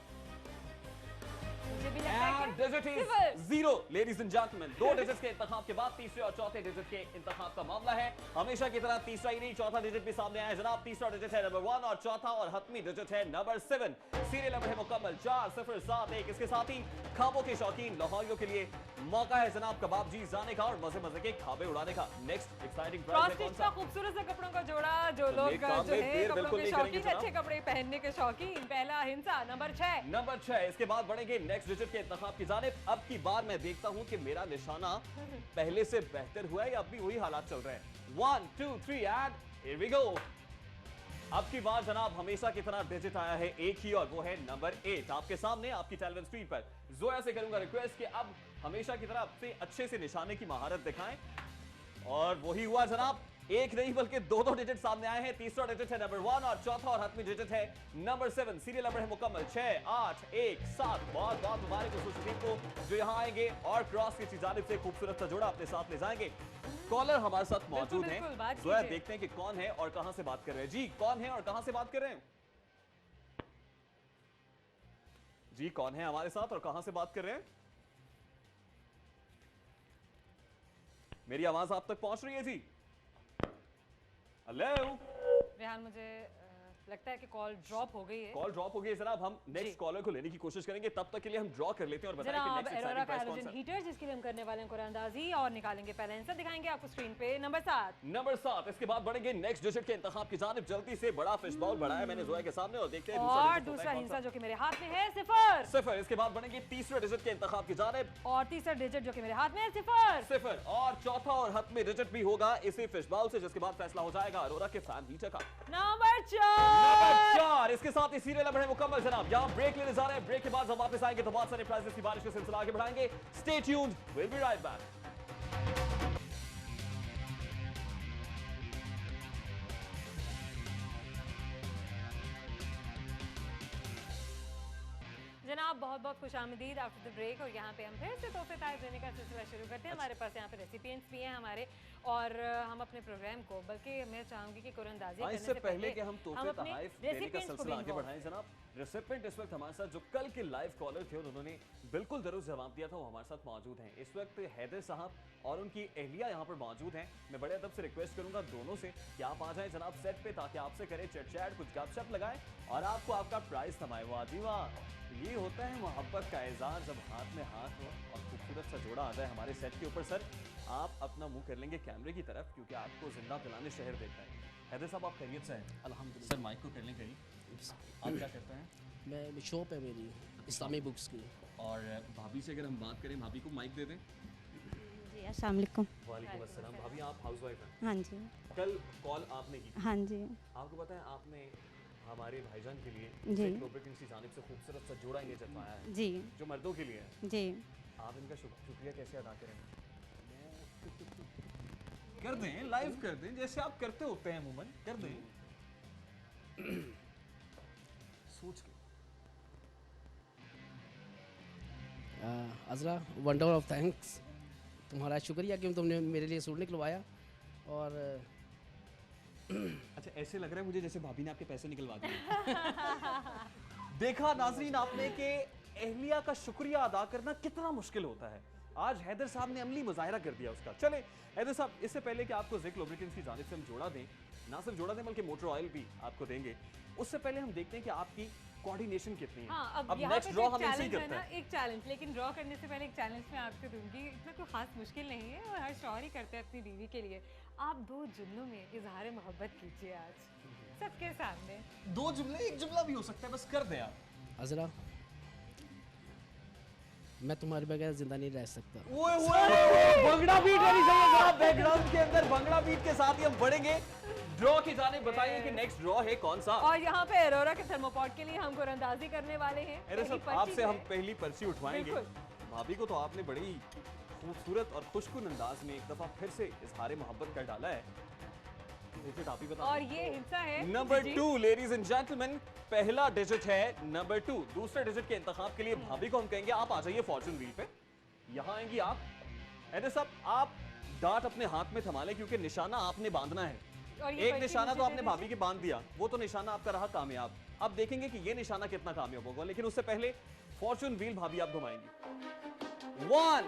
Speaker 2: मुझे भी लगता है
Speaker 1: एंड
Speaker 2: कि
Speaker 1: digit is
Speaker 2: cipher.
Speaker 1: 0 ladies and gentleman. 2 digits के इंतखाब के बाद तीसरे और चौथे डिजिट के इंतखाब का मामला है। हमेशा की तरह तीसरा ही नहीं चौथा डिजिट भी सामने आया है जनाब। तीसरा डिजिट है नंबर 1 और चौथा और हतमी डिजिट है नंबर 7। सीरियल नंबर है मुकम्मल 4 0 7 1। इसके साथ ही खाबों के शौकीन लाहौरियों के लिए मौका है जनाब कबाब जी जाने का और मजे मजे के खाबे उड़ाने का। नेक्स्ट एक्साइटिंग प्राइस है कौन
Speaker 2: क्रॉस
Speaker 1: सा?
Speaker 2: का खूबसूरत से कपड़ों का जोड़ा, जो
Speaker 1: तो
Speaker 2: लोग
Speaker 1: ये काम
Speaker 2: जो
Speaker 1: में
Speaker 2: है
Speaker 1: देर
Speaker 2: कपड़ों
Speaker 1: बिल्कुल
Speaker 2: के
Speaker 1: नहीं करेंगे
Speaker 2: शौकीन,
Speaker 1: जनाब।
Speaker 2: अच्छे कपड़े पहनने के शौकीन। पहला हिंसा नंबर 6।
Speaker 1: नंबर 6 इसके बाद बढ़ेंगे नेक्स्ट डिजिट के इंतखाब की जानिब। अब की बार मैं देखता हूं कि मेरा निशाना पहले से बेहतर हुआ है या अब भी वही हालात चल रहे हैं। 1 2 3 एंड हियर वी गो। अब की बार जनाब हमेशा की तरह डिजिट आया है एक ही, और वो है नंबर 8 आपके सामने आपकी टेलीविजन स्क्रीन पर। जोया से करूंगा रिक्वेस्ट कि अब हमेशा की तरह अपने अच्छे से निशाने की महारत दिखाएं, और वही हुआ जनाब। एक नहीं बल्कि दो डिजिट सामने आए हैं। तीसरा डिजिट है नंबर 1 और चौथा और हतमी डिजिट है नंबर 7। सीरियल नंबर है मुकम्मल 6 8 1 7। बहुत बहुत मुबारक उस खुशनसीब को जो यहाँ आएंगे और क्रॉस की जानिब से खूबसूरत सा जोड़ा अपने साथ ले जाएंगे। कॉलर हमारे साथ मौजूद
Speaker 2: बिल्कुल,
Speaker 1: हैं।
Speaker 2: बात
Speaker 1: जोया
Speaker 2: कीजिए।
Speaker 1: देखते हैं कि कौन है और कहां से बात कर रहे हैं। जी कौन है और कहां से बात कर रहे हैं? जी कौन है हमारे साथ और कहां से बात कर रहे हैं? मेरी आवाज आप तक पहुंच रही है जी? हेलो,
Speaker 2: रेहान, मुझे लगता है कि कॉल ड्रॉप हो गई है।
Speaker 1: कॉल ड्रॉप हो गई है जनाब। हम
Speaker 2: जी।
Speaker 1: नेक्स्ट कॉलर को लेने की कोशिश करेंगे, तब तक के लिए हम ड्रॉ कर लेते हैं और बताएं कि
Speaker 2: जनाब
Speaker 1: नेक्स्ट
Speaker 2: एरोरा
Speaker 1: एक्साइटिंग
Speaker 2: का
Speaker 1: प्राइस कौन
Speaker 2: हैलोजन
Speaker 1: सा है।
Speaker 2: हीटर जिसके लिए हम करने वाले हैं कुरानंदाजी और निकालेंगे पहला आंसर, दिखाएंगे आपको स्क्रीन पे नंबर 7।
Speaker 1: नंबर 7। इसके बाद बढ़ेंगे नेक्स्ट डिजिट के इंतखाब की जानिब। जल्दी से बड़ा फिश बाउल बढ़ाया मैंने जोया के सामने और देखते हैं
Speaker 2: और
Speaker 1: digit होता है
Speaker 2: दूसरा
Speaker 1: कौन
Speaker 2: हिस्सा
Speaker 1: सा।
Speaker 2: जो कि मेरे हाथ में है 0।
Speaker 1: 0। इसके बाद बढ़ेंगे तीसरे डिजिट के इंतखाब की जानिब।
Speaker 2: और तीसरा डिजिट जो कि मेरे हाथ में है 0।
Speaker 1: 0। और चौथा और हतमी डिजिट भी होगा इसी फिश बाउल से, जिसके बाद फैसला हो जाएगा अरोरा के फैन मीटर का।
Speaker 2: Number
Speaker 1: number
Speaker 2: 4।
Speaker 1: 4। इसके साथ ही सीरियल नंबर है मुकम्मल जनाब। यहाँ ब्रेक लेने जा रहे हैं। ब्रेक के बाद जब वापस आएंगे तो बहुत सारे प्राइजेस की बारिश का सिलसिला आगे बढ़ाएंगे। Stay tuned, will be right back.
Speaker 2: जनाब बहुत बहुत खुश आमदीद आफ्टर द ब्रेक। और यहाँ पे हम फिर से तोहफे ताज देने का सिलसिला शुरू करते हैं। हमारे पास यहाँ पे रेसिपिएंट्स भी हैं हमारे, और हम अपने प्रोग्राम को, बल्कि मैं चाहूंगी कि कुरानंदाजी करने
Speaker 1: इससे
Speaker 2: से
Speaker 1: पहले कि हम तोहफे
Speaker 2: अपने
Speaker 1: तहाइफ देने का
Speaker 2: recipients को
Speaker 1: सिलसिला
Speaker 2: भी
Speaker 1: आगे
Speaker 2: involve
Speaker 1: बढ़ाएं जनाब। रेसिपिएंट इस वक्त हमारे साथ जो कल के लाइव कॉलर थे उन्होंने बिल्कुल दुरुस्त जवाब दिया था, वो हमारे साथ मौजूद हैं। इस वक्त हैदर साहब और उनकी अहलिया यहाँ पर मौजूद हैं। मैं बड़े अदब से रिक्वेस्ट करूंगा दोनों से कि आप आ जाएं जनाब सेट पे, ताकि आपसे करें चिट चैट, कुछ गपशप लगाएं और आपको आपका प्राइस थमाए। वाह जी वाह, ये होता है मोहब्बत का इज़हार जब हाथ में हाथ हो और खूबसूरत सा जोड़ा आ जाए हमारे सेट के ऊपर। सर आप अपना मुंह कर लेंगे कैमरे की तरफ, क्योंकि आपको जिंदा दिलाने शहर देता है। हैदर साहब आप खैरियत से हैं?
Speaker 6: अल्हम्दुलिल्लाह।
Speaker 1: सर माइक को कर लें करीब। आप क्या करते हैं?
Speaker 6: मैं शॉप है मेरी इस्लामी बुक्स की।
Speaker 1: और भाभी से अगर हम बात करें, भाभी को माइक दे दें।
Speaker 7: जी अस्सलाम वालेकुम।
Speaker 1: वालेकुम अस्सलाम। भाभी आप हाउसवाइफ हैं?
Speaker 7: हाँ जी।
Speaker 1: कल कॉल आपने की,
Speaker 7: हाँ जी।
Speaker 1: आपको पता है आपने हमारे भाईजान के लिए
Speaker 7: जी।
Speaker 1: लुब्रिकेंट्स की जानिब से खूबसूरत सा जोड़ा इन्हें जतवाया है,
Speaker 7: जी
Speaker 1: जो मर्दों के लिए है।
Speaker 7: जी।
Speaker 1: आप इनका शुक्रिया कैसे अदा करेंगे? कर दें, लाइव कर दें, जैसे आप करते होते हैं अमूमन, कर दें। सोच के।
Speaker 6: अजरा, वंडर ऑफ थैंक्स, तुम्हारा शुक्रिया कि तुमने मेरे लिए सूट निकलवाया। और
Speaker 1: अच्छा ऐसे लग रहा है मुझे जैसे भाभी ने आपके पैसे निकलवा दिए। देखा नाजरीन आपने कि अहलिया का शुक्रिया अदा करना कितना मुश्किल होता है। आज हैदर साहब ने अमली मुजाहिरा कर दिया उसका। चले हैदर साहब, इससे पहले कि आपको ज़िक लुब्रिकेंट्स की जानिब से हम जोड़ा दें, ना सिर्फ जोड़ा दें बल्कि मोटर ऑयल भी आपको देंगे, उससे पहले हम देखते हैं कि आपकी कोऑर्डिनेशन कितनी है।
Speaker 2: हाँ,
Speaker 1: अब
Speaker 2: यहाँ
Speaker 1: नेक्स्ट
Speaker 2: पे
Speaker 1: ड्रॉ
Speaker 2: तो
Speaker 1: हम इनसे ही
Speaker 2: challenge है
Speaker 1: करते
Speaker 2: ना,
Speaker 1: हैं।
Speaker 2: एक चैलेंज, लेकिन ड्रॉ करने से पहले एक चैलेंज मैं आपको दूंगी। इतना कोई खास मुश्किल नहीं है और हर शौहर ही करते हैं अपनी बीवी के लिए। आप 2 जुमलों में इजहार मोहब्बत कीजिए आज सबके सामने।
Speaker 1: 2 जुमले, एक जुमला भी हो सकता है, बस कर दें आप।
Speaker 6: अजरा, मैं तुम्हारे बगैर जिंदा नहीं रह सकता।
Speaker 1: ओए ओए, भंगड़ा बीट वाली जगह बैकग्राउंड के अंदर भंगड़ा बीट के साथ ही हम बढ़ेंगे ड्रॉ की जानिब। बताइए कि नेक्स्ट ड्रॉ है कौन सा?
Speaker 2: और यहाँ पे अरोरा के थर्मोपॉट के लिए हम कुरानंदाजी करने वाले हैं।
Speaker 1: अरे
Speaker 2: पहली
Speaker 1: सब
Speaker 2: पर्ची
Speaker 1: आपसे हम
Speaker 2: पे।
Speaker 1: पहली पर्ची उठवाएंगे।
Speaker 2: बिल्कुल।
Speaker 1: भाभी को तो आपने बड़ी खूबसूरत और खुशकुन अंदाज में एक दफा फिर से इजहार मोहब्बत कर डाला है। डिजिट आप ही बताओ।
Speaker 2: और ये हिस्सा है
Speaker 1: नंबर
Speaker 2: जी।
Speaker 1: 2 लेडीज एंड जेंटलमैन, पहला डिजिट है नंबर 2। दूसरे डिजिट के इंतखाब के लिए भाभी को हम कहेंगे आप आ जाइए फॉर्चून व्हील पे। यहाँ आएंगी आप। ऐसे सब आप डार्ट अपने हाथ में थमा लें, क्योंकि निशाना आपने बांधना है।
Speaker 2: और ये
Speaker 1: एक
Speaker 2: पर्ची
Speaker 1: निशाना
Speaker 2: मुझे
Speaker 1: तो
Speaker 2: दे
Speaker 1: आपने
Speaker 2: दीजिए।
Speaker 1: भाभी के बांध दिया, वो तो निशाना आपका रहा कामयाब। अब देखेंगे कि ये निशाना कितना कामयाब होगा, लेकिन उससे पहले फॉर्चून व्हील भाभी आप घुमाएंगी। 1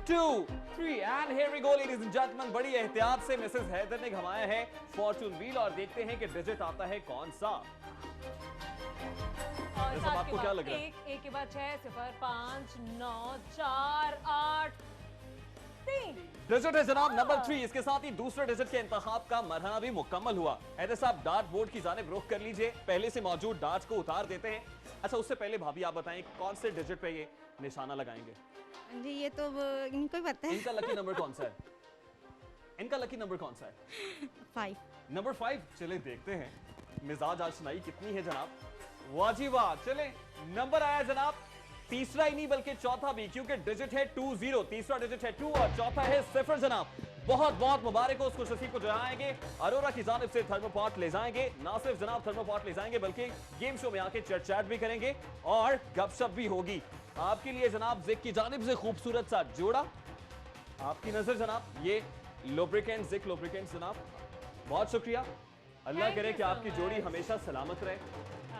Speaker 1: 2 3 and here we go ladies and gentleman. बड़ी एहतियात से मिसेस हैदर ने घुमाया है फॉर्चून व्हील और देखते हैं कि डिजिट आता है कौन सा।
Speaker 2: और
Speaker 1: ये सब
Speaker 2: 7
Speaker 1: आपको
Speaker 2: के
Speaker 1: क्या
Speaker 2: बाद
Speaker 1: लग रहा है?
Speaker 2: 1 के बाद 6 0 5 9 4 8 3।
Speaker 1: डिजिट है जनाब नंबर 3। इसके साथ ही दूसरे डिजिट के इंतखाब का मरहला भी मुकम्मल हुआ। हैदर साहब डार्ट बोर्ड की जानिब रुख कर लीजिए, पहले से मौजूद डार्ट को उतार देते हैं। अच्छा उससे पहले भाभी आप बताएं कौन से डिजिट पे ये निशाना लगाएंगे?
Speaker 7: जी ये तो इनको ही पता है।
Speaker 1: इनका लकी नंबर कौन सा है? इनका लकी नंबर कौन सा है?
Speaker 7: 5।
Speaker 1: नंबर 5। चले देखते हैं मिजाज आशनाई कितनी है जनाब, वाह जी वाह। चले, नंबर आया जनाब तीसरा ही नहीं बल्कि चौथा भी, क्योंकि डिजिट है 20, तीसरा डिजिट है 2 और चौथा है 0 जनाब। बहुत बहुत मुबारक हो उस खुशनसीब को जो आएंगे अरोरा की जानिब से थर्मोपॉट ले जाएंगे। ना सिर्फ जनाब थर्मोपॉट ले जाएंगे बल्कि गेम शो में आके चैट भी करेंगे और गपशप भी होगी। आपके लिए जनाब जिक की जानिब से खूबसूरत सा जोड़ा, आपकी नजर जनाब ये लुब्रिकेंट, जिक लुब्रिकेंट जनाब, बहुत शुक्रिया। अल्लाह
Speaker 2: Thank
Speaker 1: करे
Speaker 2: you
Speaker 1: कि
Speaker 2: so
Speaker 1: आपकी जोड़ी
Speaker 2: much.
Speaker 1: हमेशा सलामत रहे,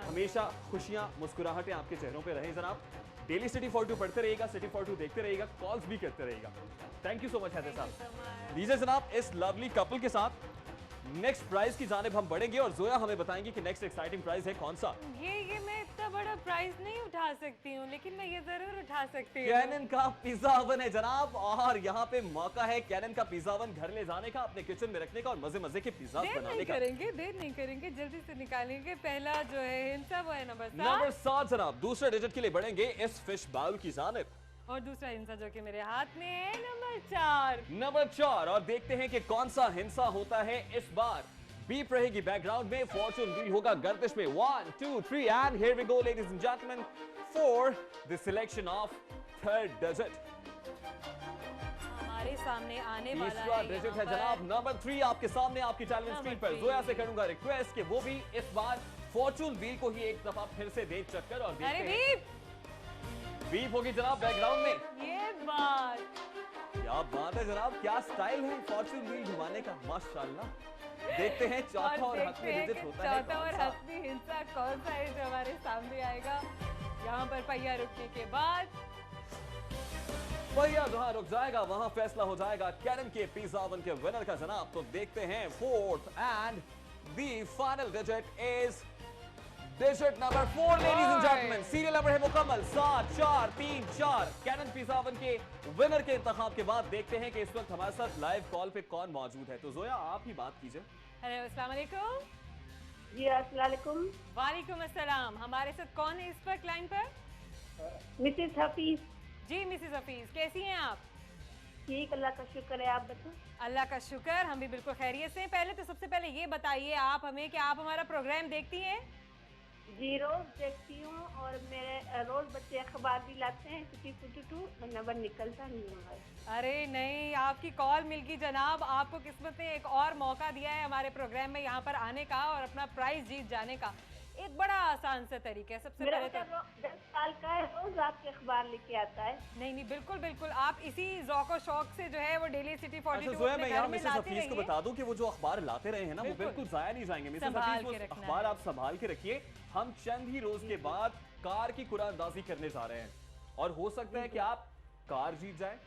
Speaker 1: हमेशा खुशियां मुस्कुराहटें आपके चेहरों पे रहें जनाब। डेली सिटी 42 पढ़ते रहिएगा, सिटी 42 देखते रहिएगा, कॉल्स भी करते रहिएगा। Thank you so much Haider साहब। लीजिए जनाब इस लवली कपल के साथ नेक्स्ट प्राइज की जानिब हम बढ़ेंगे और जोया हमें बताएंगी कि नेक्स्ट एक्साइटिंग प्राइज है कौन सा।
Speaker 2: ये मैं इतना बड़ा प्राइज नहीं उठा सकती हूँ, लेकिन मैं ये जरूर उठा सकती हूँ।
Speaker 1: कैनन का पिज्जा ओवन है जनाब, और यहाँ पे मौका है कैनन का पिज्जा ओवन घर ले जाने का, अपने किचन में रखने का और मजे मजे के पिज्जा
Speaker 2: देर
Speaker 1: बनाने
Speaker 2: नहीं
Speaker 1: का।
Speaker 2: करेंगे, देर नहीं करेंगे, जल्दी से निकालेंगे। पहला जो है हिंसा वो है नंबर
Speaker 1: नंबर
Speaker 2: 7
Speaker 1: 7 जनाब, दूसरे डिजिट के लिए बढ़ेंगे इस फिश बाउल की जानिब।
Speaker 2: और दूसरा हिंसा जो कि मेरे हाथ में है नंबर 4।
Speaker 1: नंबर 4 और देखते हैं कि कौन सा हिंसा होता है इस बार। बीप रहेगी बैकग्राउंड में, फॉर्चून व्हील होगा गर्दिश में। 1 2 3 and here we go ladies and gentleman for the selection of third digit.
Speaker 2: हमारे सामने आने वाला
Speaker 1: तीसरा
Speaker 2: है
Speaker 1: डिजिट
Speaker 2: यहाँ
Speaker 1: है
Speaker 2: पर।
Speaker 1: जनाब नंबर 3 आपके सामने आपकी टेलीविजन स्क्रीन पर।
Speaker 2: Number 3।
Speaker 1: जोया से करूंगा रिक्वेस्ट कि वो भी इस बार फॉर्चून व्हील को ही एक दफा फिर से दे चक्कर और
Speaker 2: अरे
Speaker 1: देखते हैं।
Speaker 2: बीप,
Speaker 1: बीप होगी जनाब बैकग्राउंड में।
Speaker 2: ये बात
Speaker 1: क्या बात है जनाब, क्या स्टाइल है फॉर्चून व्हील घुमाने का, माशाल्लाह। देखते हैं चौथा और
Speaker 2: देखते
Speaker 1: हतमी
Speaker 2: हैं
Speaker 1: डिजिट
Speaker 2: कि
Speaker 1: होता है
Speaker 2: चौथा और
Speaker 1: कौन सा।
Speaker 2: हतमी हिंसा कौन सा है जो हमारे सामने आएगा। यहाँ पर पहिया रुकने के बाद
Speaker 1: भैया जहां रुक जाएगा वहां फैसला हो जाएगा कैनन के पिज्जा ओवन के विनर का जनाब। तो देखते हैं fourth and the final digit is digit number 4 ladies and gentleman. Serial number है मुकम्मल 7 4 3 4। कैनन पिज्जा ओवन के विनर के इंतखाब के बाद देखते हैं कि इस वक्त हमारे साथ लाइव कॉल पे कौन मौजूद है। तो जोया आप ही बात कीजिए।
Speaker 2: हेलो अस्सलाम वालेकुम।
Speaker 5: जी अस्सलाम वालेकुम।
Speaker 2: वालेकुम अस्सलाम। हमारे साथ कौन है इस वक्त लाइन पर?
Speaker 5: मिसेस हफीज।
Speaker 2: जी मिसेस हफीज, कैसी हैं आप?
Speaker 5: ठीक, अल्लाह का शुक्र है, आप बताओ।
Speaker 2: अल्लाह का शुक्र, हम भी बिल्कुल खैरियत से हैं। पहले तो सबसे पहले ये बताइए आप हमें कि आप हमारा प्रोग्राम देखती हैं?
Speaker 5: जी रोज देखती हूँ और मेरे रोज बच्चे अखबार भी लाते हैं। सिटी 42 नंबर निकलता नहीं हमारा।
Speaker 2: अरे नहीं, आपकी कॉल मिल गई जनाब। आपको किस्मत ने एक और मौका दिया है हमारे प्रोग्राम में यहाँ पर आने का और अपना प्राइज जीत जाने का। एक बड़ा आसान सा तरीका है। सबसे
Speaker 5: मेरा
Speaker 2: पहले
Speaker 5: बच्चा
Speaker 2: तो
Speaker 5: 10 साल का है, रोज आपके अखबार लेके आता है।
Speaker 2: नहीं नहीं, बिल्कुल बिल्कुल, आप इसी ज़ौक़ शौक से जो है वो डेली सिटी 42
Speaker 1: अच्छा जोया, मैं यहाँ
Speaker 2: घर में
Speaker 1: मिसेस
Speaker 2: लाते
Speaker 1: हफीज को
Speaker 2: रहिए।
Speaker 1: बता दूं कि वो जो अखबार लाते रहे हैं ना वो
Speaker 2: बिल्कुल।
Speaker 1: बिल्कुल जाया नहीं जाएंगे। मिसेस
Speaker 2: संभाल
Speaker 1: हफीज वो
Speaker 2: के रखना
Speaker 1: अखबार
Speaker 2: है।
Speaker 1: आप संभाल के रखिए। हम चंद ही रोज के बाद कार की कुरानंदाजी करने जा रहे हैं और हो सकता है कि आप कार जीत जाए।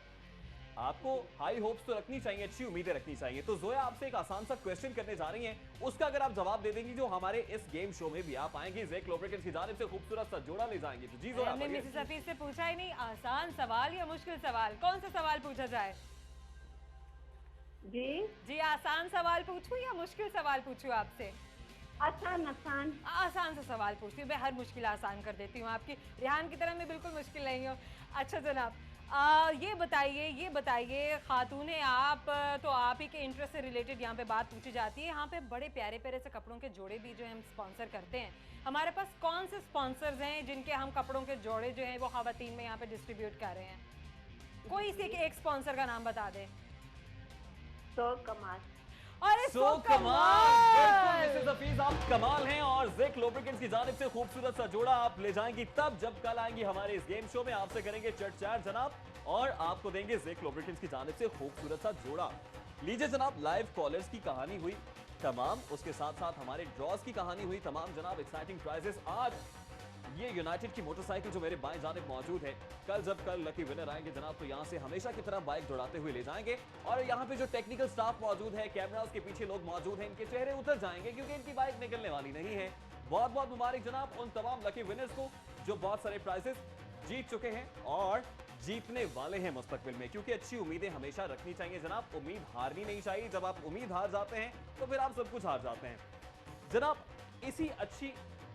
Speaker 1: आपको हाई होप्स तो रखनी चाहिए, अच्छी उम्मीदें रखनी चाहिए। तो जोया आपसे एक आसान सा क्वेश्चन करने जा रही हैं, उसका अगर आप जवाब दे देंगी जो हमारे इस गेम शो में भी आप आएंगे ज़ेक लुब्रिकेंट्स की जानिब से खूबसूरत सा जोड़ा ले जाएंगे। तो जी जोया
Speaker 2: हमने
Speaker 1: बढ़िए।
Speaker 2: मिसेस हफीज से पूछा ही नहीं, आसान सवाल या मुश्किल सवाल, कौन सा सवाल पूछा जाए?
Speaker 5: जी
Speaker 2: जी आसान सवाल पूछूं या मुश्किल सवाल पूछूं आपसे?
Speaker 5: आसान आसान।
Speaker 2: आसान सा सवाल पूछती हूँ, मैं हर मुश्किल आसान कर देती हूँ आपकी। रेहान की तरह मैं बिल्कुल मुश्किल नहीं हूँ। अच्छा जनाब, ये बताइए खातून है आप, तो आप ही के इंटरेस्ट से रिलेटेड यहाँ पे बात पूछी जाती है। यहाँ पे बड़े प्यारे प्यारे से कपड़ों के जोड़े भी जो है हम स्पॉन्सर करते हैं। हमारे पास कौन से स्पॉन्सर्स हैं जिनके हम कपड़ों के जोड़े जो हैं वो खवातीन में यहाँ पे डिस्ट्रीब्यूट कर रहे हैं? कोई से एक स्पॉन्सर का नाम बता दें।
Speaker 5: तो कमाल।
Speaker 2: और
Speaker 1: सो कमाल, बिल्कुल मिसेस हफीज आप कमाल हैं और ज़ेक लुब्रिकेंट्स की जानिब से खूबसूरत सा जोड़ा आप ले जाएंगी तब जब कल आएंगी हमारे इस गेम शो में। आपसे करेंगे चट-चाट जनाब और आपको देंगे ज़ेक लुब्रिकेंट्स की जानिब से खूबसूरत सा जोड़ा। लीजिए जनाब, लाइव कॉलर्स की कहानी हुई तमाम, उसके साथ साथ हमारे ड्रॉज की कहानी हुई तमाम जनाब। एक्साइटिंग प्राइजेस आज ये यूनाइटेड की मोटरसाइकिल जो मेरे बाएं जानिब मौजूद है, कल लकी विनर आएंगे जनाब तो यहाँ से हमेशा की तरह बाइक दौड़ाते हुए ले जाएंगे। और यहाँ पे जो टेक्निकल स्टाफ मौजूद है, कैमरास के पीछे लोग मौजूद हैं, इनके चेहरे उतर जाएंगे क्योंकि इनकी बाइक निकलने वाली नहीं है। बहुत बहुत मुबारक जनाब उन तमाम लकी विनर्स को जो बहुत सारे प्राइजेस जीत चुके हैं और जीतने वाले हैं मुस्तकबिल में, क्योंकि अच्छी उम्मीदें हमेशा रखनी चाहिए जनाब। उम्मीद हारनी नहीं चाहिए। जब आप उम्मीद हार जाते हैं तो फिर आप सब कुछ हार जाते हैं जनाब। इसी अच्छी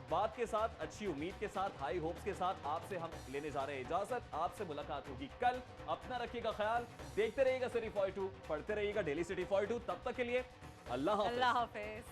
Speaker 1: बात के साथ, अच्छी उम्मीद के साथ, हाई होप्स के साथ आपसे हम लेने जा रहे हैं इजाजत। आपसे मुलाकात होगी कल। अपना रखिएगा ख्याल, देखते रहिएगा सिटी 42, पढ़ते रहिएगा डेली सिटी 42। तब तक के लिए अल्लाह हाफ़िज़।
Speaker 2: अल्लाह हाफिज।